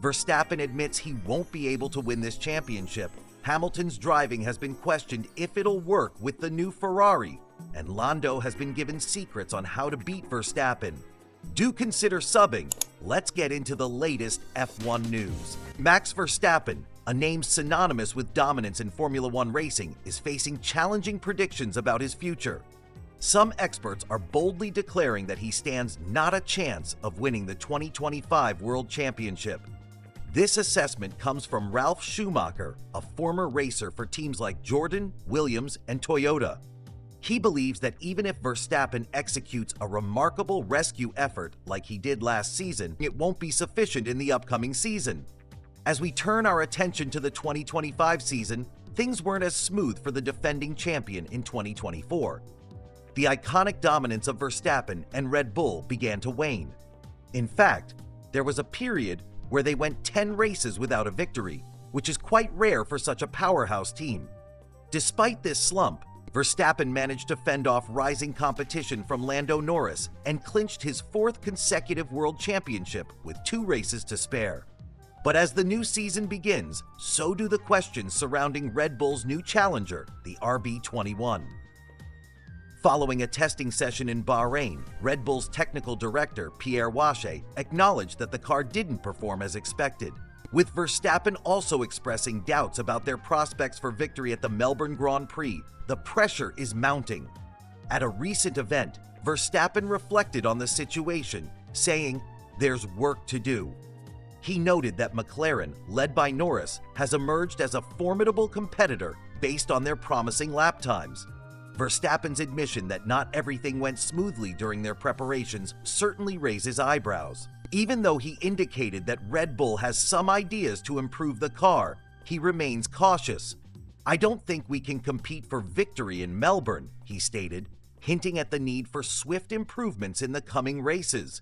Verstappen admits he won't be able to win this championship. Hamilton's driving has been questioned if it'll work with the new Ferrari, and Lando has been given secrets on how to beat Verstappen. Do consider subbing. Let's get into the latest F1 news. Max Verstappen, a name synonymous with dominance in Formula One racing, is facing challenging predictions about his future. Some experts are boldly declaring that he stands not a chance of winning the 2025 World Championship. This assessment comes from Ralf Schumacher, a former racer for teams like Jordan, Williams, and Toyota. He believes that even if Verstappen executes a remarkable rescue effort like he did last season, it won't be sufficient in the upcoming season. As we turn our attention to the 2025 season, things weren't as smooth for the defending champion in 2024. The iconic dominance of Verstappen and Red Bull began to wane. In fact, there was a period where they went 10 races without a victory, which is quite rare for such a powerhouse team. Despite this slump, Verstappen managed to fend off rising competition from Lando Norris and clinched his 4th consecutive World Championship with 2 races to spare. But as the new season begins, so do the questions surrounding Red Bull's new challenger, the RB21. Following a testing session in Bahrain, Red Bull's technical director, Pierre Wache, acknowledged that the car didn't perform as expected, with Verstappen also expressing doubts about their prospects for victory at the Melbourne Grand Prix. The pressure is mounting. At a recent event, Verstappen reflected on the situation, saying, "There's work to do." He noted that McLaren, led by Norris, has emerged as a formidable competitor based on their promising lap times. Verstappen's admission that not everything went smoothly during their preparations certainly raises eyebrows. Even though he indicated that Red Bull has some ideas to improve the car, he remains cautious. "I don't think we can compete for victory in Melbourne," he stated, hinting at the need for swift improvements in the coming races.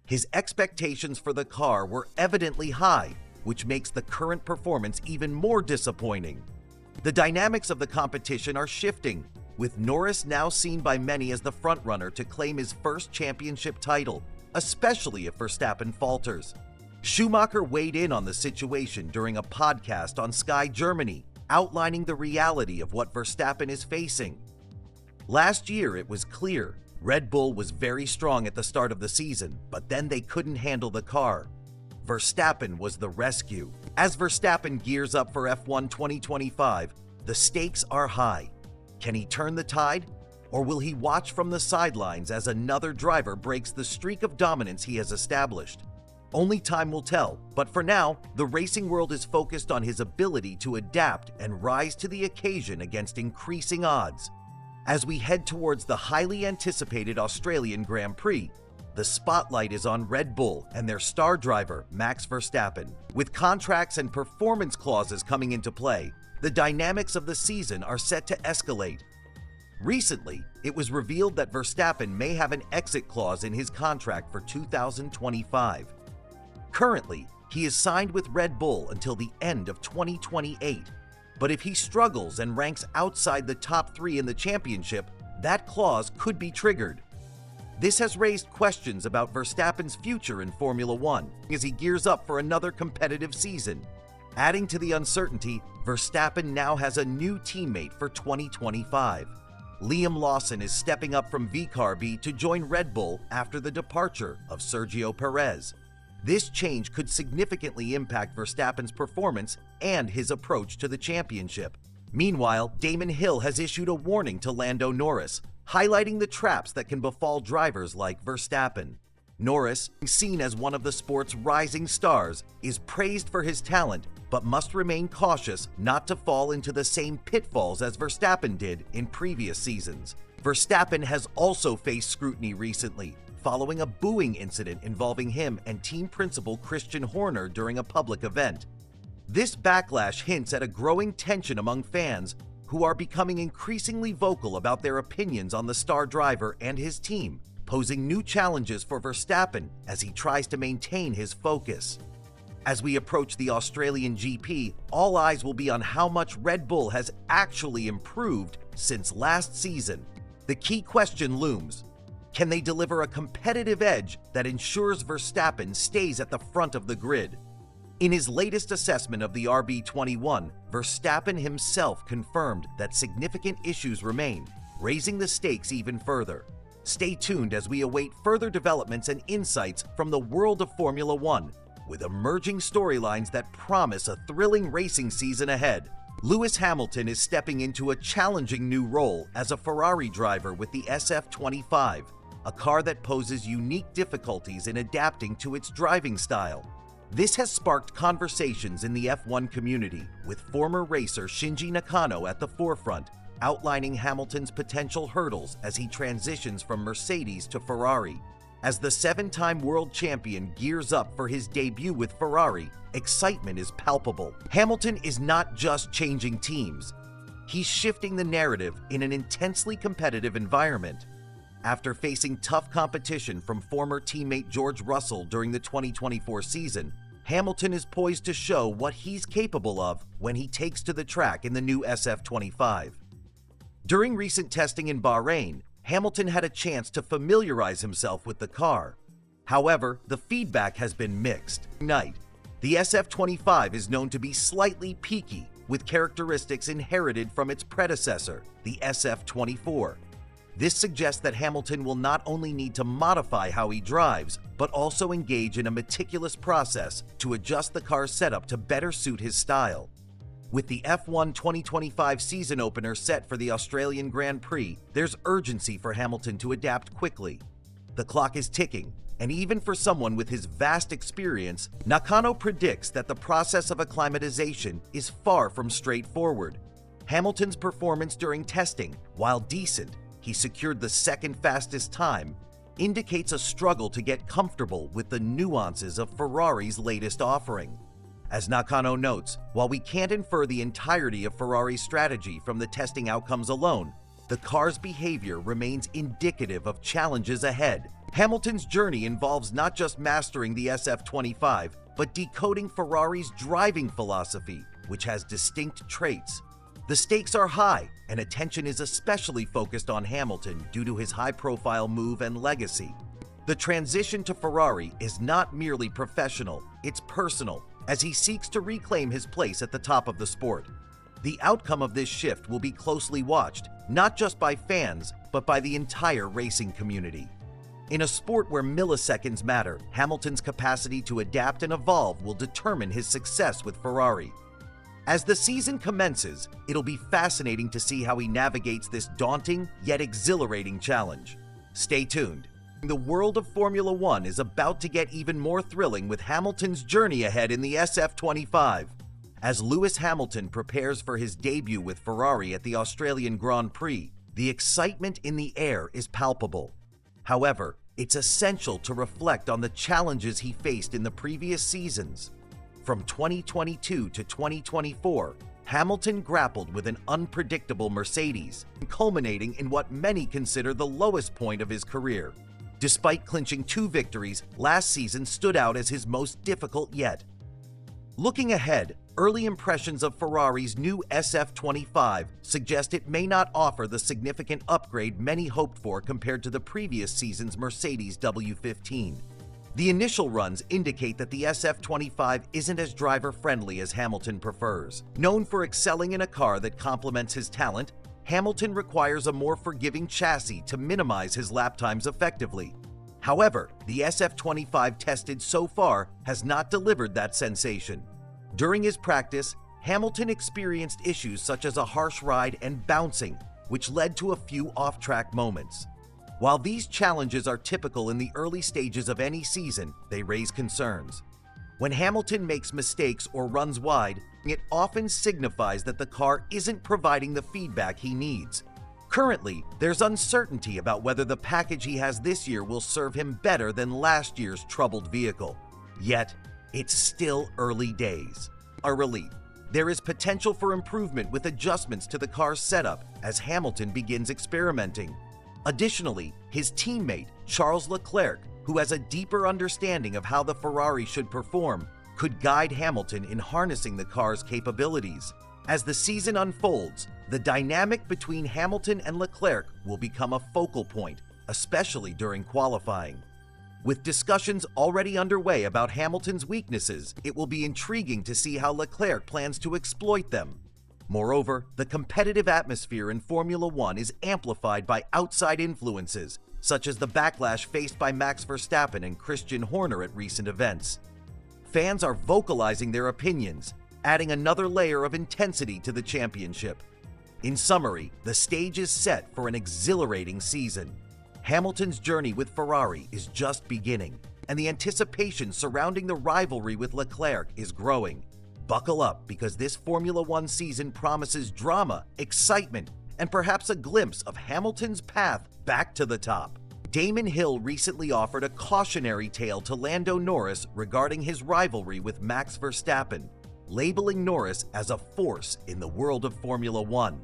His expectations for the car were evidently high, which makes the current performance even more disappointing. The dynamics of the competition are shifting, with Norris now seen by many as the frontrunner to claim his first championship title, especially if Verstappen falters. Schumacher weighed in on the situation during a podcast on Sky Germany, outlining the reality of what Verstappen is facing. Last year, it was clear Red Bull was very strong at the start of the season, but then they couldn't handle the car. Verstappen was the rescue. As Verstappen gears up for F1 2025, the stakes are high. Can he turn the tide? Or will he watch from the sidelines as another driver breaks the streak of dominance he has established? Only time will tell, but for now, the racing world is focused on his ability to adapt and rise to the occasion against increasing odds. As we head towards the highly anticipated Australian Grand Prix, the spotlight is on Red Bull and their star driver, Max Verstappen. With contracts and performance clauses coming into play, the dynamics of the season are set to escalate. Recently, it was revealed that Verstappen may have an exit clause in his contract for 2025. Currently, he is signed with Red Bull until the end of 2028, but if he struggles and ranks outside the top 3 in the championship, that clause could be triggered. This has raised questions about Verstappen's future in Formula One as he gears up for another competitive season. Adding to the uncertainty, Verstappen now has a new teammate for 2025. Liam Lawson is stepping up from VCARB to join Red Bull after the departure of Sergio Perez. This change could significantly impact Verstappen's performance and his approach to the championship. Meanwhile, Damon Hill has issued a warning to Lando Norris, highlighting the traps that can befall drivers like Verstappen. Norris, seen as one of the sport's rising stars, is praised for his talent, but must remain cautious not to fall into the same pitfalls as Verstappen did in previous seasons. Verstappen has also faced scrutiny recently, following a booing incident involving him and team principal Christian Horner during a public event. This backlash hints at a growing tension among fans who are becoming increasingly vocal about their opinions on the star driver and his team, posing new challenges for Verstappen as he tries to maintain his focus. As we approach the Australian GP, all eyes will be on how much Red Bull has actually improved since last season. The key question looms: can they deliver a competitive edge that ensures Verstappen stays at the front of the grid? In his latest assessment of the RB21, Verstappen himself confirmed that significant issues remain, raising the stakes even further. Stay tuned as we await further developments and insights from the world of Formula One, with emerging storylines that promise a thrilling racing season ahead. Lewis Hamilton is stepping into a challenging new role as a Ferrari driver with the SF25, a car that poses unique difficulties in adapting to its driving style. This has sparked conversations in the F1 community, with former racer Shinji Nakano at the forefront, outlining Hamilton's potential hurdles as he transitions from Mercedes to Ferrari. As the 7-time world champion gears up for his debut with Ferrari, excitement is palpable. Hamilton is not just changing teams, he's shifting the narrative in an intensely competitive environment. After facing tough competition from former teammate George Russell during the 2024 season, Hamilton is poised to show what he's capable of when he takes to the track in the new SF25. During recent testing in Bahrain, Hamilton had a chance to familiarize himself with the car. However, the feedback has been mixed. The SF25 is known to be slightly peaky, with characteristics inherited from its predecessor, the SF24. This suggests that Hamilton will not only need to modify how he drives, but also engage in a meticulous process to adjust the car's setup to better suit his style. With the F1 2025 season opener set for the Australian Grand Prix, there's urgency for Hamilton to adapt quickly. The clock is ticking, and even for someone with his vast experience, Nakano predicts that the process of acclimatization is far from straightforward. Hamilton's performance during testing, while decent, he secured the second fastest time, indicates a struggle to get comfortable with the nuances of Ferrari's latest offering. As Nakano notes, while we can't infer the entirety of Ferrari's strategy from the testing outcomes alone, the car's behavior remains indicative of challenges ahead. Hamilton's journey involves not just mastering the SF25, but decoding Ferrari's driving philosophy, which has distinct traits. The stakes are high, and attention is especially focused on Hamilton due to his high-profile move and legacy. The transition to Ferrari is not merely professional, it's personal, as he seeks to reclaim his place at the top of the sport. The outcome of this shift will be closely watched, not just by fans, but by the entire racing community. In a sport where milliseconds matter, Hamilton's capacity to adapt and evolve will determine his success with Ferrari. As the season commences, it'll be fascinating to see how he navigates this daunting yet exhilarating challenge. Stay tuned. The world of Formula One is about to get even more thrilling with Hamilton's journey ahead in the SF25. As Lewis Hamilton prepares for his debut with Ferrari at the Australian Grand Prix, the excitement in the air is palpable. However, it's essential to reflect on the challenges he faced in the previous seasons. From 2022 to 2024, Hamilton grappled with an unpredictable Mercedes, culminating in what many consider the lowest point of his career. Despite clinching 2 victories, last season stood out as his most difficult yet. Looking ahead, early impressions of Ferrari's new SF25 suggest it may not offer the significant upgrade many hoped for compared to the previous season's Mercedes W15. The initial runs indicate that the SF25 isn't as driver-friendly as Hamilton prefers. Known for excelling in a car that complements his talent, Hamilton requires a more forgiving chassis to minimize his lap times effectively. However, the SF25 tested so far has not delivered that sensation. During his practice, Hamilton experienced issues such as a harsh ride and bouncing, which led to a few off-track moments. While these challenges are typical in the early stages of any season, they raise concerns. When Hamilton makes mistakes or runs wide, it often signifies that the car isn't providing the feedback he needs. Currently, there's uncertainty about whether the package he has this year will serve him better than last year's troubled vehicle. Yet, it's still early days. A relief. There is potential for improvement with adjustments to the car's setup as Hamilton begins experimenting. Additionally, his teammate, Charles Leclerc, who has a deeper understanding of how the Ferrari should perform, could guide Hamilton in harnessing the car's capabilities. As the season unfolds, the dynamic between Hamilton and Leclerc will become a focal point, especially during qualifying. With discussions already underway about Hamilton's weaknesses, it will be intriguing to see how Leclerc plans to exploit them. Moreover, the competitive atmosphere in Formula One is amplified by outside influences, such as the backlash faced by Max Verstappen and Christian Horner at recent events. Fans are vocalizing their opinions, adding another layer of intensity to the championship. In summary, the stage is set for an exhilarating season. Hamilton's journey with Ferrari is just beginning, and the anticipation surrounding the rivalry with Leclerc is growing. Buckle up, because this Formula One season promises drama, excitement, and perhaps a glimpse of Hamilton's path back to the top. Damon Hill recently offered a cautionary tale to Lando Norris regarding his rivalry with Max Verstappen, labeling Norris as a force in the world of Formula One.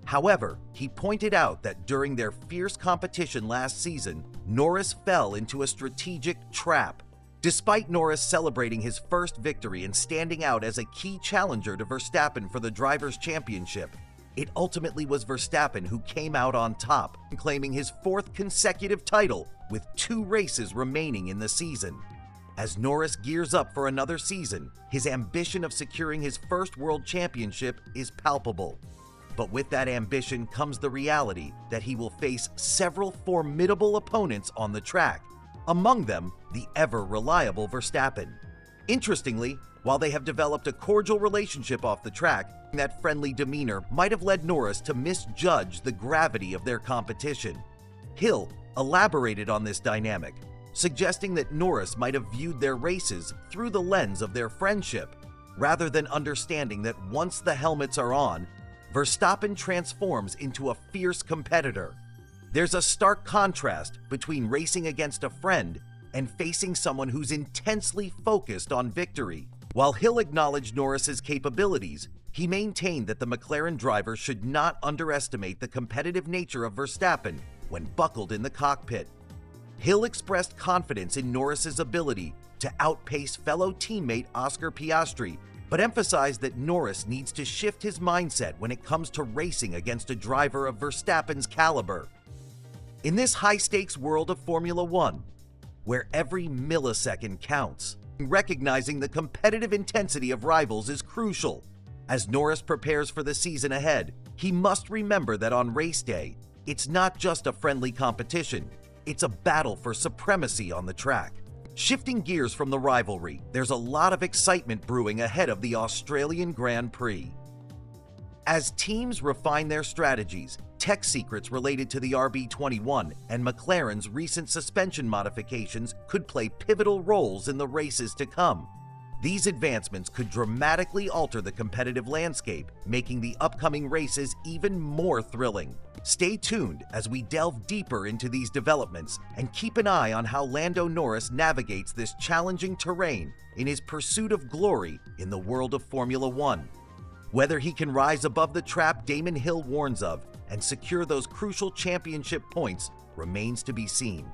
However, he pointed out that during their fierce competition last season, Norris fell into a strategic trap. Despite Norris celebrating his first victory and standing out as a key challenger to Verstappen for the Drivers' Championship, it ultimately was Verstappen who came out on top, claiming his fourth consecutive title with 2 races remaining in the season. As Norris gears up for another season, his ambition of securing his first world championship is palpable. But with that ambition comes the reality that he will face several formidable opponents on the track, among them the ever-reliable Verstappen. Interestingly, while they have developed a cordial relationship off the track, that friendly demeanor might have led Norris to misjudge the gravity of their competition. Hill elaborated on this dynamic, suggesting that Norris might have viewed their races through the lens of their friendship, rather than understanding that once the helmets are on, Verstappen transforms into a fierce competitor. There's a stark contrast between racing against a friend and facing someone who's intensely focused on victory. While Hill acknowledged Norris's capabilities, he maintained that the McLaren driver should not underestimate the competitive nature of Verstappen when buckled in the cockpit. Hill expressed confidence in Norris's ability to outpace fellow teammate Oscar Piastri, but emphasized that Norris needs to shift his mindset when it comes to racing against a driver of Verstappen's caliber. In this high-stakes world of Formula One, where every millisecond counts, recognizing the competitive intensity of rivals is crucial. As Norris prepares for the season ahead, he must remember that on race day, it's not just a friendly competition, it's a battle for supremacy on the track. Shifting gears from the rivalry, there's a lot of excitement brewing ahead of the Australian Grand Prix. As teams refine their strategies, tech secrets related to the RB21 and McLaren's recent suspension modifications could play pivotal roles in the races to come. These advancements could dramatically alter the competitive landscape, making the upcoming races even more thrilling. Stay tuned as we delve deeper into these developments and keep an eye on how Lando Norris navigates this challenging terrain in his pursuit of glory in the world of Formula One. Whether he can rise above the trap Damon Hill warns of and secure those crucial championship points remains to be seen.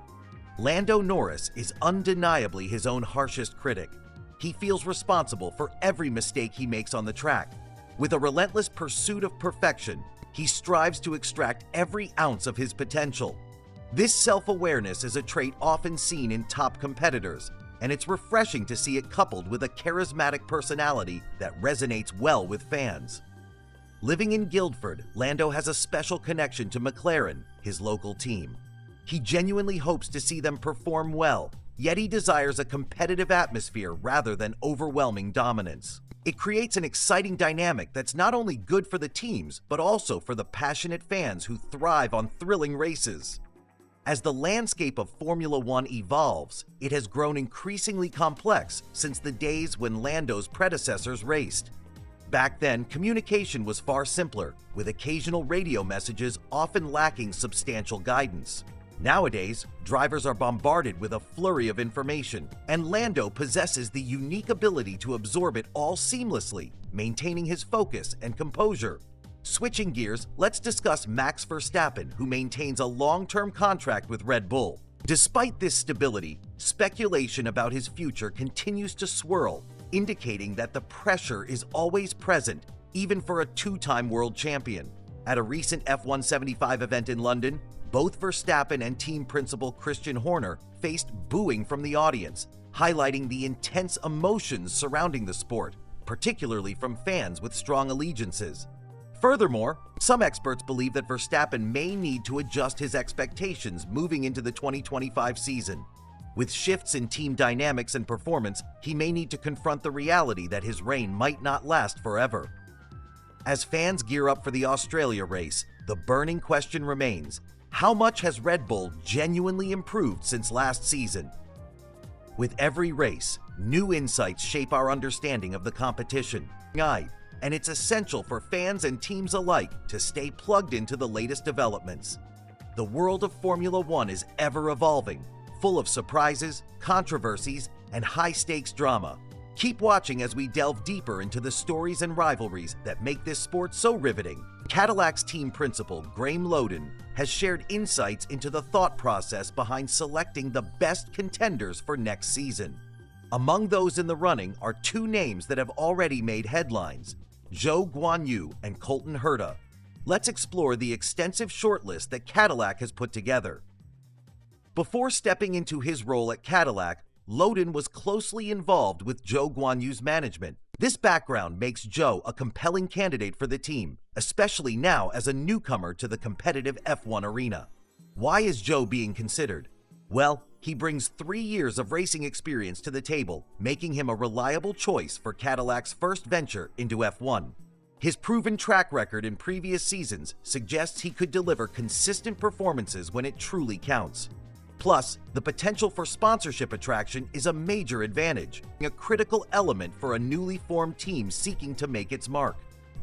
Lando Norris is undeniably his own harshest critic. He feels responsible for every mistake he makes on the track. With a relentless pursuit of perfection, he strives to extract every ounce of his potential. This self-awareness is a trait often seen in top competitors, and it's refreshing to see it coupled with a charismatic personality that resonates well with fans. Living in Guildford, Lando has a special connection to McLaren, his local team. He genuinely hopes to see them perform well, yet he desires a competitive atmosphere rather than overwhelming dominance. It creates an exciting dynamic that's not only good for the teams, but also for the passionate fans who thrive on thrilling races. As the landscape of Formula One evolves, it has grown increasingly complex since the days when Lando's predecessors raced. Back then, communication was far simpler, with occasional radio messages often lacking substantial guidance. Nowadays, drivers are bombarded with a flurry of information, and Lando possesses the unique ability to absorb it all seamlessly, maintaining his focus and composure. Switching gears, let's discuss Max Verstappen, who maintains a long-term contract with Red Bull. Despite this stability, speculation about his future continues to swirl, indicating that the pressure is always present, even for a two-time world champion. At a recent F175 event in London, both Verstappen and team principal Christian Horner faced booing from the audience, highlighting the intense emotions surrounding the sport, particularly from fans with strong allegiances. Furthermore, some experts believe that Verstappen may need to adjust his expectations moving into the 2025 season. With shifts in team dynamics and performance, he may need to confront the reality that his reign might not last forever. As fans gear up for the Australia race, the burning question remains: how much has Red Bull genuinely improved since last season? With every race, new insights shape our understanding of the competition, and it's essential for fans and teams alike to stay plugged into the latest developments. The world of Formula One is ever evolving, full of surprises, controversies, and high-stakes drama. Keep watching as we delve deeper into the stories and rivalries that make this sport so riveting. Cadillac's team principal, Graeme Lowden, has shared insights into the thought process behind selecting the best contenders for next season. Among those in the running are two names that have already made headlines: Zhou Guanyu and Colton Herta. Let's explore the extensive shortlist that Cadillac has put together. Before stepping into his role at Cadillac, Lowden was closely involved with Zhou Guanyu's management. This background makes Zhou a compelling candidate for the team, especially now as a newcomer to the competitive F1 arena. Why is Zhou being considered? Well, he brings 3 years of racing experience to the table, making him a reliable choice for Cadillac's first venture into F1. His proven track record in previous seasons suggests he could deliver consistent performances when it truly counts. Plus, the potential for sponsorship attraction is a major advantage, a critical element for a newly formed team seeking to make its mark.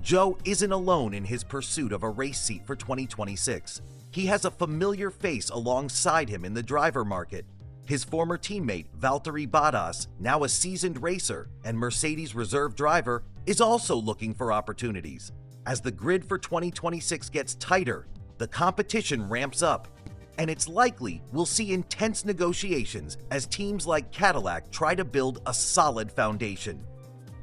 Zhou isn't alone in his pursuit of a race seat for 2026. He has a familiar face alongside him in the driver market. His former teammate, Valtteri Bottas, now a seasoned racer and Mercedes reserve driver, is also looking for opportunities. As the grid for 2026 gets tighter, the competition ramps up, and it's likely we'll see intense negotiations as teams like Cadillac try to build a solid foundation.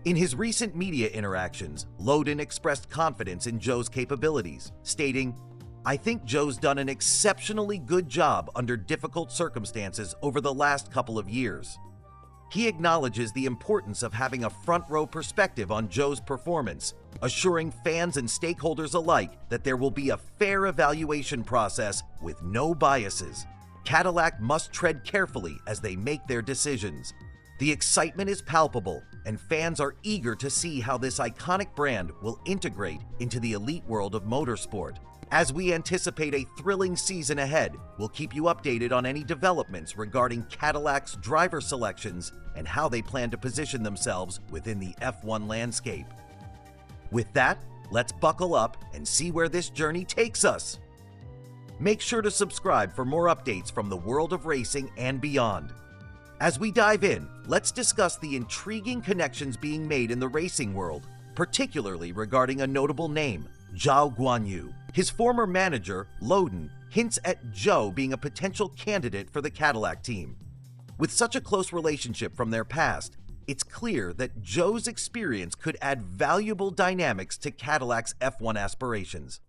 In his recent media interactions, Lowden expressed confidence in Zhou's capabilities, stating, "I think Zhou's done an exceptionally good job under difficult circumstances over the last couple of years." He acknowledges the importance of having a front-row perspective on Zhou's performance, assuring fans and stakeholders alike that there will be a fair evaluation process with no biases. Cadillac must tread carefully as they make their decisions. The excitement is palpable, and fans are eager to see how this iconic brand will integrate into the elite world of motorsport. As we anticipate a thrilling season ahead, we'll keep you updated on any developments regarding Cadillac's driver selections and how they plan to position themselves within the F1 landscape. With that, let's buckle up and see where this journey takes us. Make sure to subscribe for more updates from the world of racing and beyond. As we dive in, let's discuss the intriguing connections being made in the racing world, particularly regarding a notable name, Zhou Guanyu. His former manager, Lowden, hints at Zhou being a potential candidate for the Cadillac team. With such a close relationship from their past, it's clear that Zhou's experience could add valuable dynamics to Cadillac's F1 aspirations.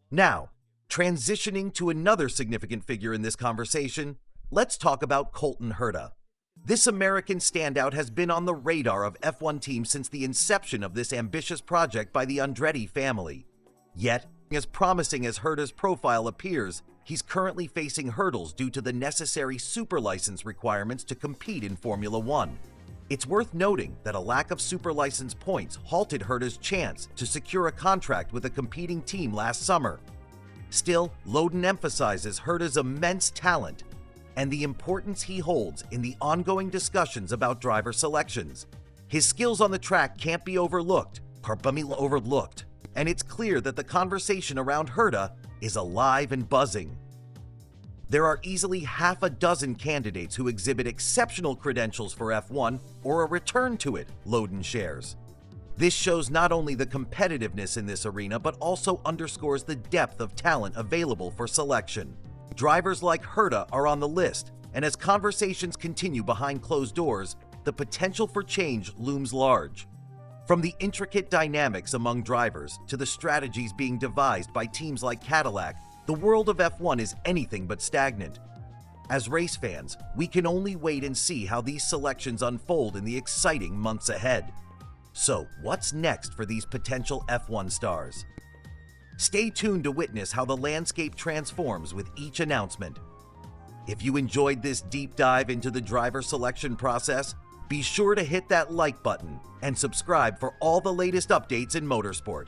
Now, transitioning to another significant figure in this conversation, let's talk about Colton Herta. This American standout has been on the radar of F1 teams since the inception of this ambitious project by the Andretti family. Yet, as promising as Herta's profile appears, he's currently facing hurdles due to the necessary super license requirements to compete in Formula One. It's worth noting that a lack of super license points halted Herta's chance to secure a contract with a competing team last summer. Still, Lowden emphasizes Herta's immense talent and the importance he holds in the ongoing discussions about driver selections. His skills on the track can't be overlooked, and it's clear that the conversation around Herta is alive and buzzing. There are easily half a dozen candidates who exhibit exceptional credentials for F1 or a return to it, Lowden shares. This shows not only the competitiveness in this arena, but also underscores the depth of talent available for selection. Drivers like Herta are on the list, and as conversations continue behind closed doors, the potential for change looms large. From the intricate dynamics among drivers to the strategies being devised by teams like Cadillac, the world of F1 is anything but stagnant. As race fans, we can only wait and see how these selections unfold in the exciting months ahead. So, what's next for these potential F1 stars? Stay tuned to witness how the landscape transforms with each announcement. If you enjoyed this deep dive into the driver selection process, be sure to hit that like button and subscribe for all the latest updates in motorsport.